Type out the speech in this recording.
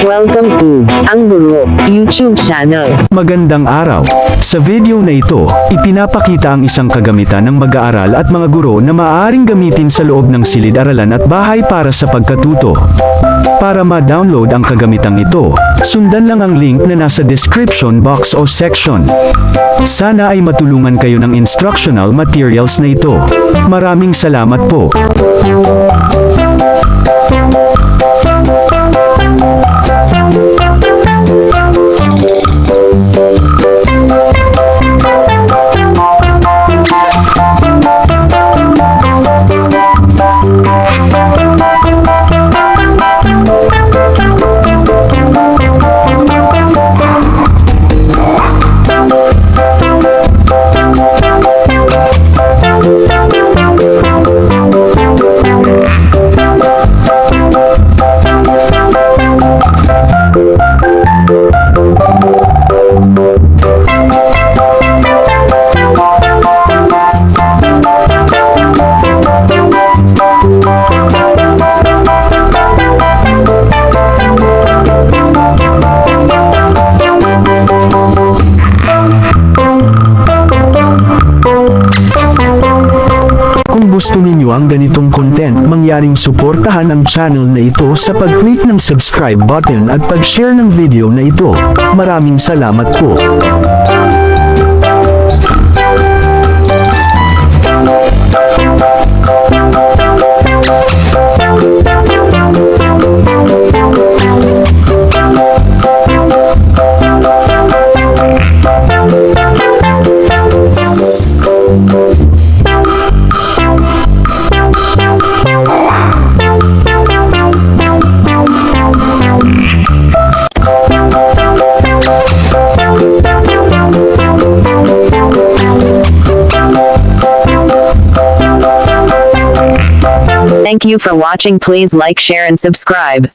Welcome to Ang Guro YouTube channel. Magandang araw. Sa video na ito, ipinapakita ang isang kagamitan ng mag-aaral at mga guro na maaaring gamitin sa loob ng silid-aralan at bahay para sa pagkatuto. Para ma-download ang kagamitang ito, sundan lang ang link na nasa description box o section. Sana ay matulungan kayo ng instructional materials na ito. Maraming salamat po. Kung gusto ninyo ang ganitong content, mangyaring suportahan ang channel na ito sa pag-click ng subscribe button at pag-share ng video na ito. Maraming salamat po. Thank you for watching. Please like, share and subscribe.